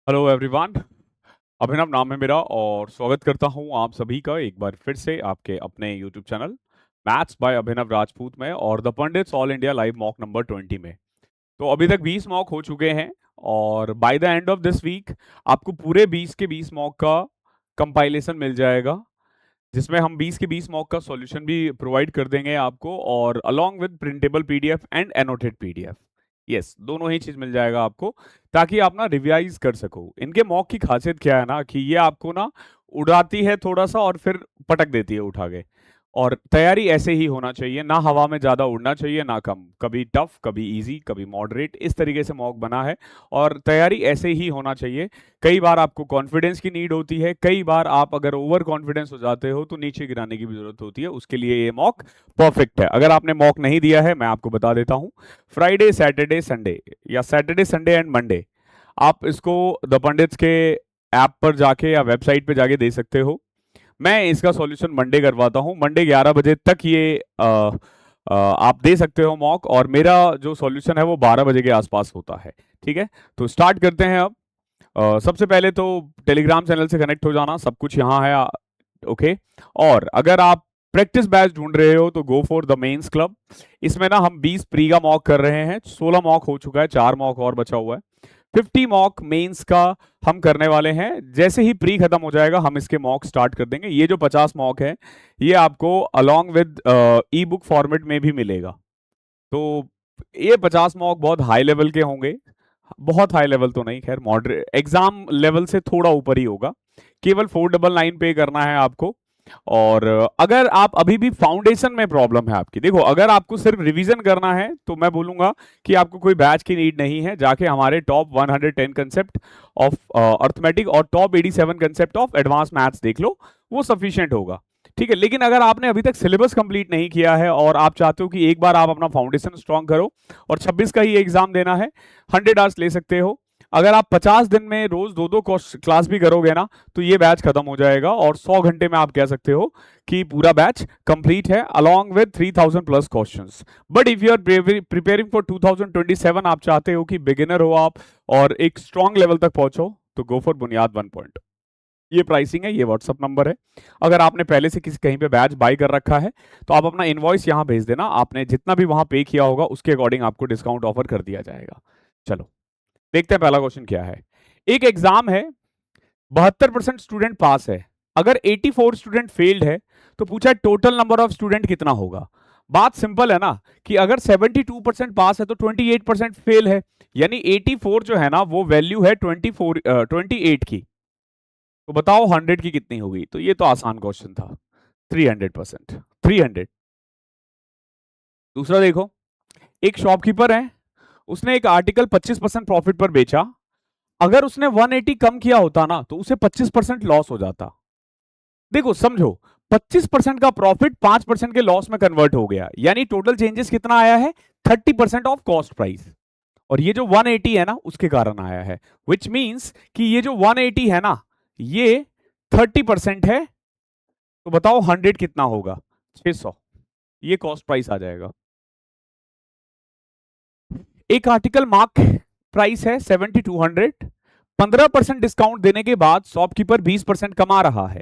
Hello everyone. अभिनव नाम है मेरा और स्वागत करता हूं आप सभी का एक बार फिर से आपके अपने यूट्यूब चैनल मैथ्स बाय अभिनव राजपूत में और the pandits all India live mock number 20 में। तो अभी तक 20 मॉक हो चुके हैं और by the end of this week आपको पूरे 20 के 20 मॉक का कंपाइलेशन मिल जाएगा, जिसमें हम 20 के 20 मॉक का सॉल्यूशन भी प्रोवाइड कर देंगे आपको और along with printable PDF and annotated PDF. Yes, दोनों ही चीज मिल जाएगा आपको ताकि आप ना रिवाइज कर सको। इनके मॉक की खासियत क्या है ना कि ये आपको ना उड़ाती है थोड़ा सा और फिर पटक देती है उठा के। और तैयारी ऐसे ही होना चाहिए, ना हवा में ज्यादा उड़ना चाहिए ना कम, कभी टफ कभी इजी कभी मॉडरेट, इस तरीके से मॉक बना है और तैयारी ऐसे ही होना चाहिए। कई बार आपको कॉन्फिडेंस की नीड होती है, कई बार आप अगर ओवर कॉन्फिडेंस हो जाते हो तो नीचे गिराने की भी जरूरत होती है, उसके लिए ये मॉक परफेक्ट है। अगर आपने मॉक नहीं दिया है मैं आपको बता देता हूँ, फ्राइडे सैटरडे संडे या सैटरडे संडे एंड मंडे आप इसको द पंडित्स के ऐप पर जाके या वेबसाइट पे जाके दे सकते हो। मैं इसका सॉल्यूशन मंडे करवाता हूँ, मंडे 11 बजे तक ये आप दे सकते हो मॉक, और मेरा जो सॉल्यूशन है वो 12 बजे के आसपास होता है। ठीक है, तो स्टार्ट करते हैं अब। सबसे पहले तो टेलीग्राम चैनल से कनेक्ट हो जाना, सब कुछ यहाँ है। ओके, और अगर आप प्रैक्टिस बैच ढूंढ रहे हो तो go for the mains club. इसमें ना हम 20 प्री का मॉक कर रहे हैं, 16 मॉक हो चुका है, 4 मॉक और बचा हुआ है। 50 मॉक मेंस का हम करने वाले हैं। जैसे ही प्री खत्म हो जाएगा हम इसके मॉक स्टार्ट कर देंगे। ये जो 50 मॉक है ये आपको along with E book format में भी मिलेगा। तो ये 50 मॉक बहुत हाई लेवल के होंगे, बहुत हाई लेवल तो नहीं, खैर मॉडरेट एग्जाम लेवल से थोड़ा ऊपर ही होगा। केवल 499 पे करना है आपको। और अगर आप अभी भी फाउंडेशन में प्रॉब्लम है आपकी, देखो अगर आपको सिर्फ रिवीजन करना है तो मैं बोलूंगा कि आपको कोई बैच की नीड नहीं है, जाके हमारे टॉप 110 कंसेप्ट ऑफ अर्थमेटिक और top 87 concept of advance maths देख लो, वो सफिशिएंट होगा। ठीक है, लेकिन अगर आपने अभी तक सिलेबस कंप्लीट नहीं किया है और आप चाहते हो कि एक बार आप अपना फाउंडेशन स्ट्रांग करो और 26 का ही एग्जाम देना है, 100 आवर्स ले सकते हो। अगर आप 50 दिन में रोज दो दो क्लास भी करोगे ना तो ये बैच खत्म हो जाएगा और 100 घंटे में आप कह सकते हो कि पूरा बैच कंप्लीट है along with 3000 plus questions. But if you are preparing for 2027, आप चाहते हो कि बिगिनर हो आप और एक स्ट्रांग लेवल तक पहुंचो, तो गो फॉर बुनियाद 1 पॉइंट। ये प्राइसिंग है, ये व्हाट्सअप नंबर है। अगर आपने पहले से किसी कहीं पे बैच बाय कर रखा है तो आप अपना इनवॉइस यहाँ भेज देना, आपने जितना भी वहां पे किया होगा उसके अकॉर्डिंग आपको डिस्काउंट ऑफर कर दिया जाएगा। चलो देखते हैं पहला क्वेश्चन क्या है। एक एग्जाम है, 72% स्टूडेंट पास है, अगर 84 स्टूडेंट फेल्ड है तो पूछा टोटल नंबर ऑफ स्टूडेंट कितना होगा। बात सिंपल है ना कि अगर 72% पास है तो 28% फेल है, यानी 84 जो है ना वो वैल्यू है 28 की। तो बताओ 100 की कितनी होगी। तो ये तो आसान क्वेश्चन था, 300%, 300। दूसरा देखो, एक शॉपकीपर है, उसने एक आर्टिकल 25% प्रॉफिट पर बेचा, अगर उसने 180 कम किया होता ना तो उसे 25% लॉस हो जाता। देखो समझो, 25% का प्रॉफिट 5% के लॉस में कन्वर्ट हो गया, यानी टोटल चेंजेस कितना आया है, 30% ऑफ कॉस्ट प्राइस। और ये जो 180 है ना उसके कारण आया है, विच मींस कि ये जो 180 है ना ये 30% है। तो बताओ 100 कितना होगा, 600। ये कॉस्ट प्राइस आ जाएगा। एक आर्टिकल मार्क प्राइस है 7200, 15% डिस्काउंट देने के बाद शॉपकीपर 20% कमा रहा है।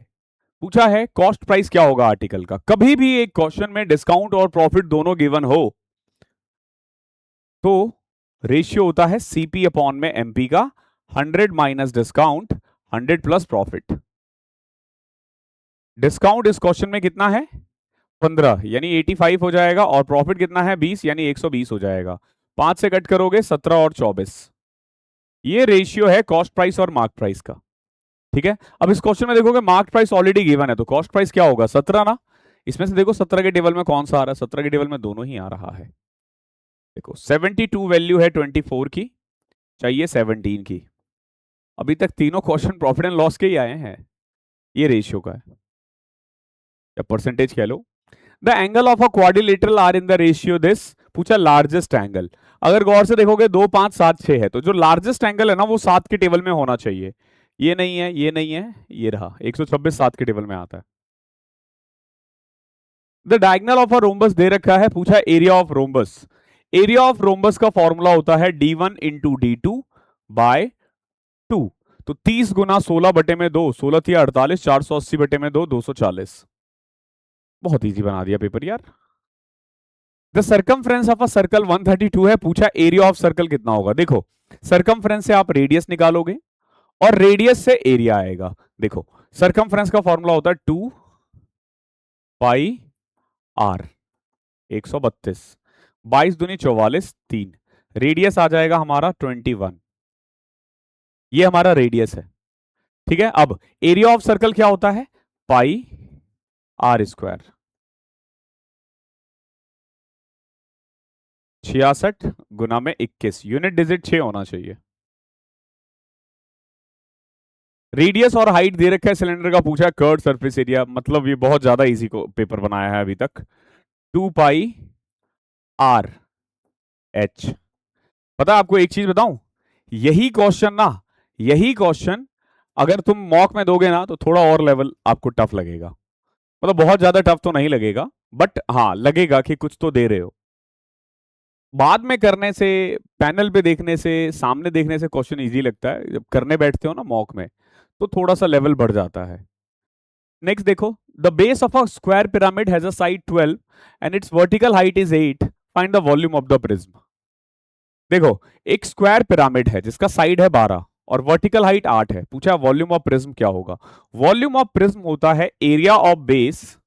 पूछा है कॉस्ट प्राइस क्या होगा आर्टिकल का। कभी भी एक क्वेश्चन में डिस्काउंट और प्रॉफिट दोनों गिवन हो तो रेशियो होता है सीपी अपॉन में एमपी का, 100 minus discount 100 plus profit. Discount इस क्वेश्चन में कितना है, 15 यानी 85 हो जाएगा, और प्रॉफिट कितना है 20 यानी 120 हो जाएगा। 5 से कट करोगे 17 और 24। ये रेशियो है कॉस्ट प्राइस और मार्क प्राइस का। ठीक है, अब इस क्वेश्चन में देखोगे मार्क प्राइस ऑलरेडी गिवन है तो कॉस्ट प्राइस क्या होगा, 17 ना। इसमें से देखो 17 के टेबल में कौन सा आ रहा है, 17 के टेबल में दोनों ही आ रहा है। देखो 72 वैल्यू है 24 की, चाहिए 17 की। अभी तक तीनों क्वेश्चन प्रॉफिट एंड लॉस के ही आए हैं, ये रेशियो का है या परसेंटेज कह लो। The angle of a quadrilateral are in the ratio this, पूछा लार्जेस्ट एंगल। अगर गौर से देखोगे 2 5 7 6 है तो जो लार्जेस्ट एंगल है ना वो 7 के टेबल में होना चाहिए। ये नहीं है, ये नहीं है, ये रहा 126 7 के टेबल में आता है। The diagonal of a rhombus दे रखा है, पूछा area of rhombus. Area of rhombus का फॉर्मूला होता है d1 into D to bye 2। तो 30 गुना 16/2, 16 थी 48, 480/2, 240। बहुत इजी बना दिया पेपर यार। The circumference of a circle 132 है, पूछा एरिया ऑफ सर्कल कितना होगा। देखो सर्कमफ्रेंस से आप रेडियस निकालोगे और रेडियस से एरिया आएगा। देखो सर्कमफ्रेंस का फॉर्मूला होता है 2 पाई आर, 132, 22 दूनी 44, 3, रेडियस आ जाएगा हमारा 21। ये हमारा रेडियस है, ठीक है। अब एरिया ऑफ सर्कल क्या होता है, पाई आर स्क्वायर। 66 गुना में 21, यूनिट डिजिट 6 होना चाहिए। रेडियस और हाइट दे रखा है सिलेंडर का, पूछा कर्व सरफेस एरिया, मतलब ये बहुत ज्यादा इजी को पेपर बनाया है अभी तक। 2 पाई आर एच। पता आपको एक चीज बताऊं, यही क्वेश्चन ना, यही क्वेश्चन अगर तुम मॉक में दोगे ना तो थोड़ा और लेवल आपको टफ लगेगा। मतलब बहुत ज्यादा टफ तो नहीं लगेगा, बट हाँ लगेगा कि कुछ तो दे रहे हो। बाद में करने से, पैनल पे देखने से, सामने देखने से क्वेश्चन इजी लगता है, जब करने बैठते हो ना मॉक में तो थोड़ा सा लेवल बढ़ जाता है। नेक्स्ट देखो, the base of a square pyramid has a side 12 and it's vertical height is 8, find the volume of the prism. देखो एक स्क्वायर पिरामिड है जिसका साइड है 12 और वर्टिकल हाइट 8 है, पूछा वॉल्यूम ऑफ प्रिज्म क्या होगा। वॉल्यूम ऑफ प्रिज्म होता है area of base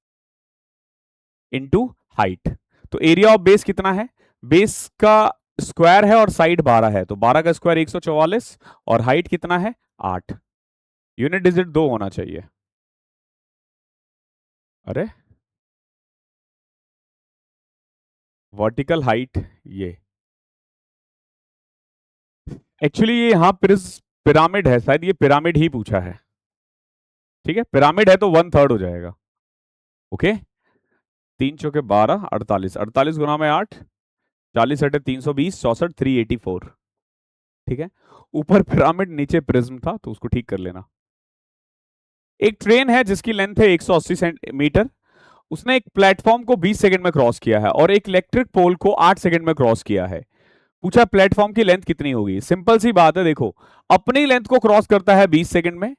into height. तो एरिया ऑफ बेस कितना है, बेस का स्क्वायर है और साइड 12 है, तो 12 का स्क्वायर 144 और हाइट कितना है 8, यूनिट डिजिट 2 होना चाहिए। अरे वर्टिकल हाइट, ये एक्चुअली ये यहाँ पिरामिड है, शायद ये पिरामिड ही पूछा है। ठीक है पिरामिड है तो 1/3 हो जाएगा। ओके 3 चौके 12, 48, 48 गुना में 8, 40 अटे 320, 64, 384। ठीक है ऊपर पिरामिड नीचे प्रिज्म था तो उसको ठीक कर लेना। एक ट्रेन है जिसकी लेंथ है 180 सेंटीमीटर, उसने एक प्लेटफॉर्म को 20 सेकंड में क्रॉस किया है और एक इलेक्ट्रिक पोल को 8 सेकंड में क्रॉस किया है। पूछा प्लेटफॉर्म की लेंथ कितनी होगी। सिंपल सी बात है, देखो अपनी लेंथ को क्रॉस करता है 20 सेकंड में,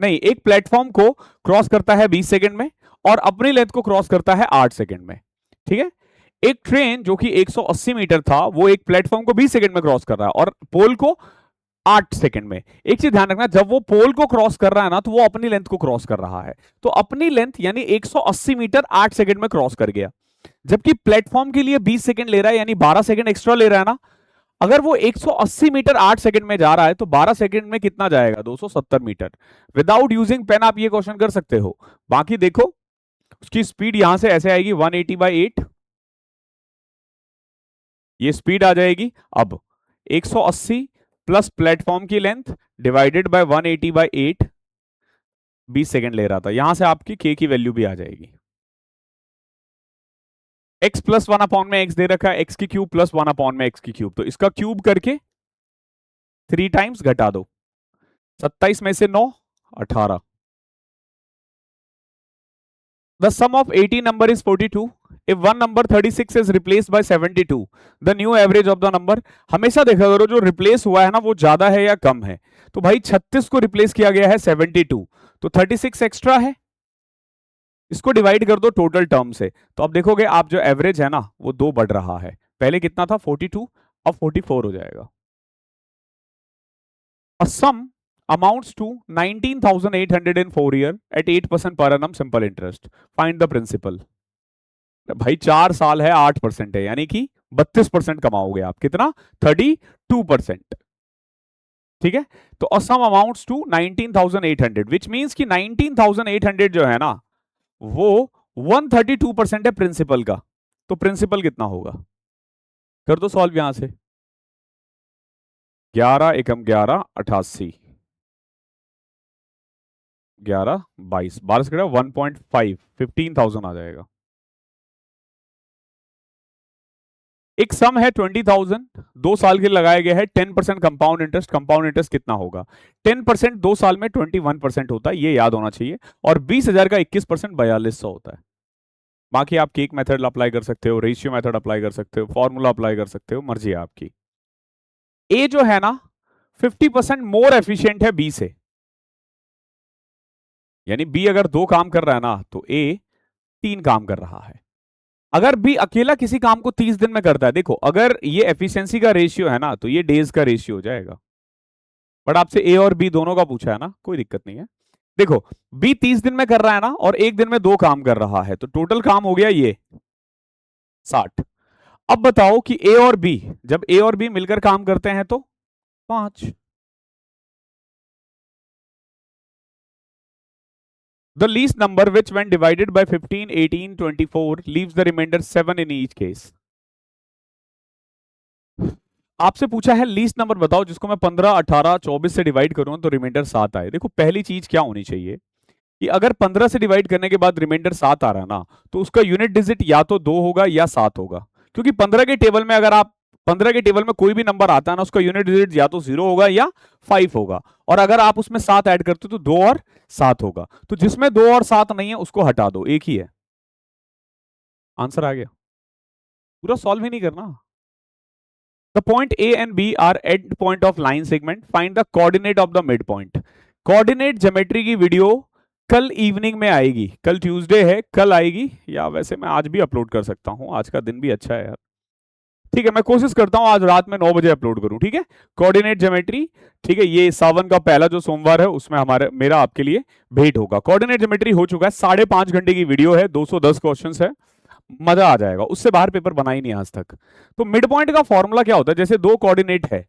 नहीं एक प्लेटफॉर्म को क्रॉस करता है 20 सेकंड में और अपनी लेंथ को क्रॉस करता है 8 सेकंड में। ठीक है एक ट्रेन जो कि 180 मीटर था वो एक प्लेटफॉर्म को 20 सेकंड में क्रॉस कर रहा है और पोल को 8 सेकंड में। एक चीज ध्यान रखना, जब वो पोल को क्रॉस कर रहा है ना तो वो अपनी लेंथ को क्रॉस कर रहा है, तो अपनी लेंथ यानी 180 मीटर 8 सेकंड में क्रॉस कर गया, जबकि प्लेटफॉर्म के लिए 20 सेकंड ले रहा है यानी 12 सेकंड एक्स्ट्रा ले रहा है ना। अगर वो 180 मीटर 8 सेकंड में जा रहा है तो 12 सेकंड में कितना जाएगा 270 मीटर। विदाउट यूजिंग पेन आप ये क्वेश्चन कर सकते हो। बाकी देखो उसकी स्पीड यहां से ऐसे आएगी 180/8, ये स्पीड आ जाएगी। अब 180 प्लस प्लेटफॉर्म की लेंथ डिवाइडेड बाय 180/8, 20 सेकंड ले रहा था, यहां से आपकी के की वैल्यू भी आ जाएगी। x प्लस 1 में x दे रखा है, x की क्यूब प्लस 1 में x की क्यूब, तो इसका क्यूब करके 3 टाइम्स घटा दो, 27 में से 9, 18। The sum of 80 number is 42. If one number 36 is replaced by 72, the new average of the number। हमेशा देखा करो जो रिप्लेस हुआ है ना वो ज्यादा है या कम है। तो भाई 36 को रिप्लेस किया गया है 72, तो 36 एक्स्ट्रा है, इसको डिवाइड कर दो टोटल टर्म से, तो अब देखोगे आप जो एवरेज है ना वो 2 बढ़ रहा है। पहले कितना था 42, अब 44 हो जाएगा। A sum amounts to 19,804 year at 8% per annum simple interest. Find the principal। भाई 4 साल है 8% है यानी कि 32% कमाओगे आप, कितना 32%। ठीक है तो a sum amounts to 19,800 which means कि 19,800 जो है ना वो 132% है प्रिंसिपल का, तो प्रिंसिपल कितना होगा। कर दो सॉल्व यहां से, 11 एकम 11 88, 11 22, 12 से 1.5, 15,000 आ जाएगा। एक सम है 20,000, 2 साल के लगाया गया है, 10% कंपाउंड इंटरेस्ट। कंपाउंड इंटरेस्ट कितना होगा, 10% 2 साल में 21% होता है, ये याद होना चाहिए। और 20,000 का 21% 4200 होता है। बाकी आप केक मेथड अप्लाई कर सकते हो, रेशियो मेथड अप्लाई कर सकते हो, फॉर्मूला अप्लाई कर सकते हो, मर्जी है आपकी। ए जो है ना 50% मोर एफिशिएंट है बी से। यानी बी अगर 2 काम कर रहा है ना तो ए 3 काम कर रहा है। अगर बी अकेला किसी काम को 30 दिन में करता है, देखो अगर ये एफिशिएंसी का रेशियो है ना तो ये डेज का रेशियो हो जाएगा। बट आपसे ए और बी दोनों का पूछा है ना, कोई दिक्कत नहीं है। देखो बी 30 दिन में कर रहा है ना और एक दिन में 2 काम कर रहा है, तो टोटल काम हो गया ये 60। अब बताओ कि ए और बी, जब ए और बी मिलकर काम करते हैं तो 5। The least number which when divided by 15, 18, 24 leaves the remainder 7 in each case. आपसे पूछा है लीस्ट नंबर बताओ जिसको मैं 15, 18, 24 से डिवाइड करूं तो रिमाइंडर 7 आए। देखो पहली चीज क्या होनी चाहिए कि अगर 15 से डिवाइड करने के बाद रिमाइंडर 7 आ रहा है ना तो उसका यूनिट डिजिट या तो 2 होगा या 7 होगा। क्योंकि 15 के टेबल में अगर आप 15 के टेबल में कोई भी नंबर आता है ना उसका यूनिट डिजिट या तो 0 होगा या 5 होगा, और अगर आप उसमें 7 ऐड करते हो तो 2 और 7 होगा। तो जिसमें 2 और 7 नहीं है उसको हटा दो, एक ही है। आंसर आ गया। पूरा सॉल्व ही नहीं करना। The point A and B are end point of line segment. Find the coordinate of the midpoint. Coordinate geometry की वीडियो कल इवनिंग में आएगी। कल ट्यूसडे है, कल आएगी, या वैसे मैं आज भी अपलोड कर सकता हूं, आज का दिन भी अच्छा है यार। ठीक है, मैं कोशिश करता हूं आज रात में 9 बजे अपलोड करूं। ठीक है, कोऑर्डिनेट ज्योमेट्री। ठीक है, ये सावन का पहला जो सोमवार है उसमें हमारे मेरा आपके लिए भेंट होगा। कोऑर्डिनेट ज्योमेट्री हो चुका है, 5.5 घंटे की वीडियो है, 210 क्वेश्चंस है, मजा आ जाएगा। उससे बाहर पेपर बना ही नहीं आज तक। तो मिड पॉइंट का फॉर्मूला क्या होता है, जैसे दो कोऑर्डिनेट है,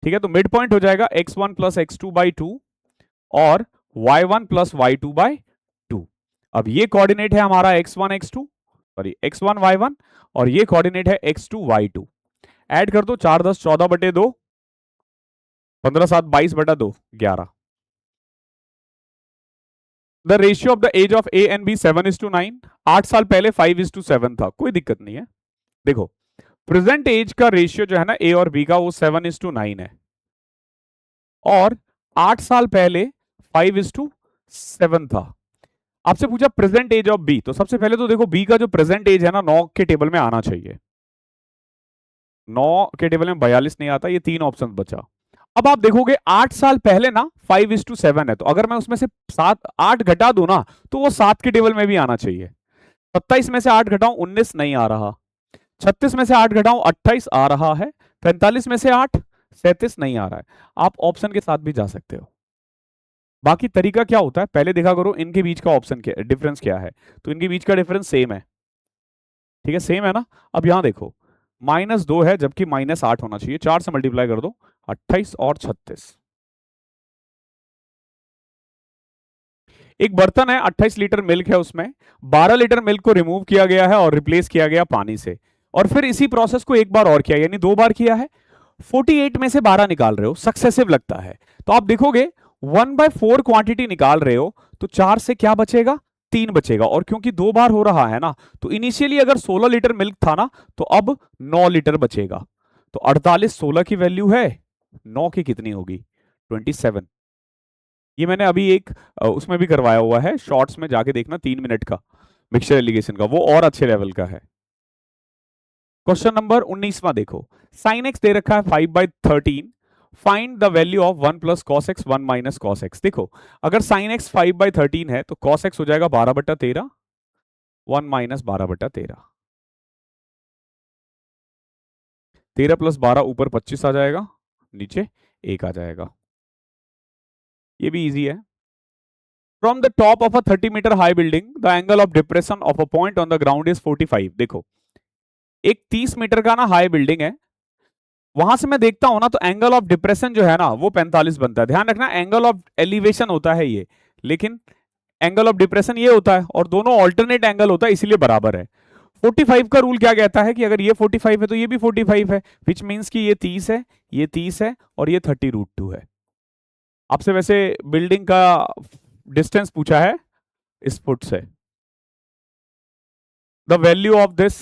ठीक है, तो मिड पॉइंट हो जाएगा x1 प्लस x2 बाई 2 और y1 प्लस y2 बाई 2। अब ये कोऑर्डिनेट है हमारा x1 x2, sorry x1 y1, और ये कोऑर्डिनेट है x2 y2। ऐड कर दो, 4 10 14 बटे 2, 15 7 22 बटा 2 11। The ratio of the age of A and B 7:9। 8 साल पहले 5:7 था, कोई दिक्कत नहीं है। देखो प्रेजेंट एज का रेशियो जो है ना ए और बी का वो 7:9 है, और 8 साल पहले 5:7 था। आपसे पूछा प्रेजेंट एज ऑफ बी, तो सबसे पहले तो देखो बी का जो प्रेजेंट एज है ना 9 के टेबल में आना चाहिए। 9 के टेबल में 42 नहीं आता, ये 3 ऑप्शन बचा। अब आप देखोगे 8 साल पहले ना 5:7 है, तो अगर मैं उसमें से 8 घटा दूं ना तो वो 7 के टेबल में भी आना चाहिए। 27 में से 8 घटाऊं 19 नहीं आ रहा, 36 में से 8 घटाऊं 28 आ रहा है, 45 में से 8 37 नहीं आ रहा है। आप ऑप्शन के साथ भी जा सकते हो। बाकी तरीका क्या होता है, पहले देखा करो इनके बीच का ऑप्शन क्या डिफरेंस क्या है, तो इनके बीच का डिफरेंस सेम है। ठीक है, सेम है ना। अब यहां देखो -2 है जबकि -8 होना चाहिए, 4 से मल्टीप्लाई कर दो, 28 और 36। एक बर्तन है, 28 लीटर मिल्क है, उसमें 12 लीटर मिल्क को रिमूव किया गया है और रिप्लेस किया गया पानी से, और फिर इसी प्रोसेस को एक बार और किया, यानी 2 बार किया है। 48 में से 12 निकाल रहे हो, सक्सेसिव लगता है, तो आप देखोगे 1/4 क्वांटिटी निकाल रहे हो, तो 4 से क्या बचेगा, 3 बचेगा। और क्योंकि 2 बार हो रहा है ना, तो इनिशियली अगर 16 लीटर मिल्क था ना, तो अब 9 लीटर बचेगा। तो 48 16 की वैल्यू है, 9 की कितनी होगी, 27। ये मैंने अभी एक उसमें भी करवाया हुआ है, शॉर्ट्स में जाके देखना, 3 मिनट का मिक्सचर एलिगेशन का, वो और अच्छे लेवल का है। क्वेश्चन नंबर 19वां देखो, साइन एक्स दे रखा है 5/13, find the value of 1 plus cos x 1 minus cos x. देखो अगर साइन एक्स 5/13 है तो कॉस एक्स हो जाएगा 12/13, 1 माइनस 12/13, 13 प्लस 12 ऊपर 25 आ जाएगा, नीचे 1 आ जाएगा। ये भी इजी है। From the top of a 30-meter high building, the angle of depression of a point on the ground is 45। देखो एक 30 मीटर का ना हाई बिल्डिंग है, वहां से मैं देखता हूं ना तो एंगल ऑफ डिप्रेशन जो है ना वो 45 बनता है। ध्यान रखना एंगल ऑफ एलिवेशन होता है ये, लेकिन एंगल ऑफ डिप्रेशन ये होता है, और दोनों ऑल्टरनेट एंगल होता है, इसीलिए बराबर है। 45 का रूल क्या कहता है कि अगर ये 45 है तो ये भी 45 है, विच मीन्स कि ये 30 है, ये 30 है, और ये 30√2 है। आपसे वैसे बिल्डिंग का डिस्टेंस पूछा है इस फुट से। The value of this,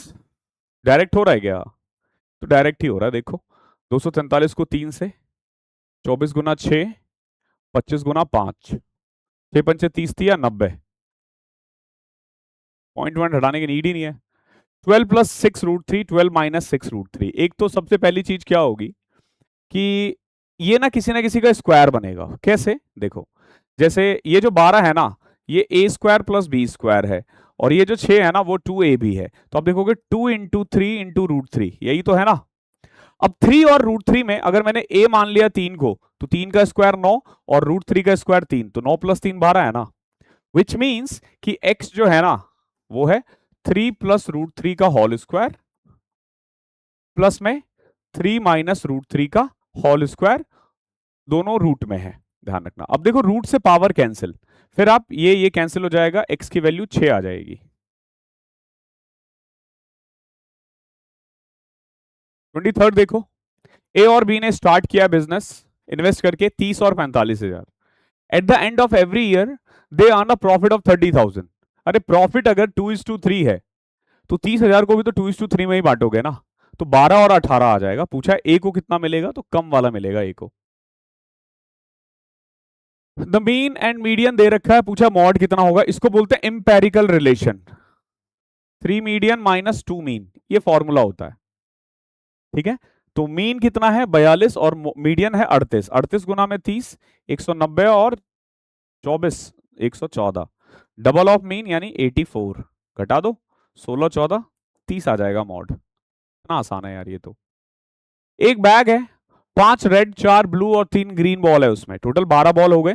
direct हो रहा है क्या, तो डायरेक्ट ही हो रहा है। देखो 243 को 3 से, 24 गुना 6, 25 गुना 5, 6 पंचे 30 थी या 90, पॉइंट वन हटाने की नीड ही नहीं है। 12 प्लस 6√3, 12 माइनस 6√3। एक तो सबसे पहली चीज क्या होगी कि ये ना किसी का स्क्वायर बनेगा। कैसे, देखो, जैसे ये जो 12 है ना, ये ए स्क्वायर प्लस बी स्क्वायर है, और ये जो 6 है ना वो 2 AB है। तो आप देखोगे 2 × 3 × √3, यही तो है ना। अब 3 और √3 में अगर मैंने a मान लिया 3 को, तो 3 का स्क्वायर 9 और √3 का स्क्वायर 3, तो 9 + 3 12 है ना। विच मीन्स कि x जो है ना वो है 3 + √3 का होल स्क्वायर प्लस में 3 - √3 का होल स्क्वायर, दोनों रूट में है, ध्यान रखना। अब देखो रूट से पावर कैंसिल, फिर आप ये कैंसिल हो जाएगा, x की वैल्यू 6 आ जाएगी। 23rd देखो, ए और बी ने स्टार्ट किया बिजनेस, इन्वेस्ट करके 30 और 45,000। At the end of every year they earn a profit of 30,000। अरे प्रॉफिट अगर 2:3 है, तो 30,000 को भी तो 2:3 में ही बांटोगे ना, तो 12 और 18 आ जाएगा। पूछा ए को कितना मिलेगा, तो कम वाला मिलेगा ए को। द मीन एंड मीडियन दे रखा है, पूछा मॉड कितना होगा, इसको बोलते हैं इंपेरिकल रिलेशन, 3 मीडियन - 2 मीन, ये फॉर्मूला होता है। ठीक है, तो मीन कितना है 42 और मीडियन है 38, 38 गुना में 30, 190 और 24, 114, डबल ऑफ मीन यानी 84, घटा दो 16 14 30 आ जाएगा मॉड। इतना आसान है यार ये तो। एक बैग है, 5 रेड 4 ब्लू और 3 ग्रीन बॉल है उसमें, टोटल 12 बॉल हो गए।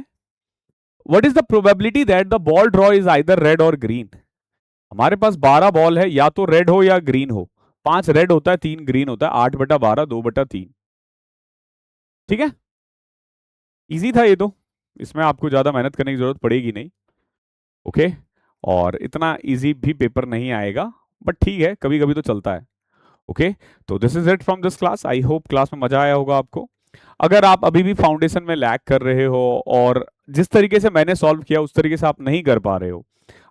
What is the probability that the ball draw is either red और ग्रीन। हमारे पास 12 बॉल है, या तो रेड हो या ग्रीन हो। 5 रेड होता है 3 ग्रीन होता है, 8/12 2/3। ठीक है, इजी था ये तो, इसमें आपको ज्यादा मेहनत करने की जरूरत पड़ेगी नहीं। ओके, और इतना इजी भी पेपर नहीं आएगा, बट ठीक है, कभी कभी तो चलता है। ओके, तो this is it from this class. I hope class में मजा आया होगा आपको। अगर आप अभी भी फाउंडेशन में लैग कर रहे हो, और जिस तरीके से मैंने सॉल्व किया उस तरीके से आप नहीं कर पा रहे हो,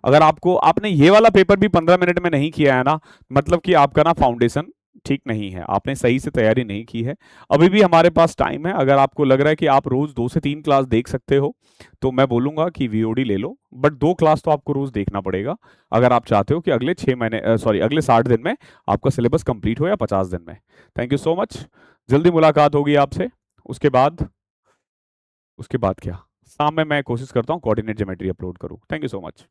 अगर आपको आपने ये वाला पेपर भी 15 मिनट में नहीं किया है ना, मतलब कि आपका ना फाउंडेशन ठीक नहीं है, आपने सही से तैयारी नहीं की है। अभी भी हमारे पास टाइम है, अगर आपको लग रहा है कि आप रोज 2 से 3 क्लास देख सकते हो, तो मैं बोलूंगा कि वीओडी ले लो, बट 2 क्लास तो आपको रोज देखना पड़ेगा, अगर आप चाहते हो कि अगले 6 महीने सॉरी अगले 60 दिन में आपका सिलेबस कंप्लीट हो, या 50 दिन में। थैंक यू सो मच, जल्दी मुलाकात होगी आपसे। उसके बाद उसके बाद क्या, शाम में मैं कोशिश करता हूँ कोऑर्डिनेट ज्योमेट्री अपलोड करूँ। Thank you so much.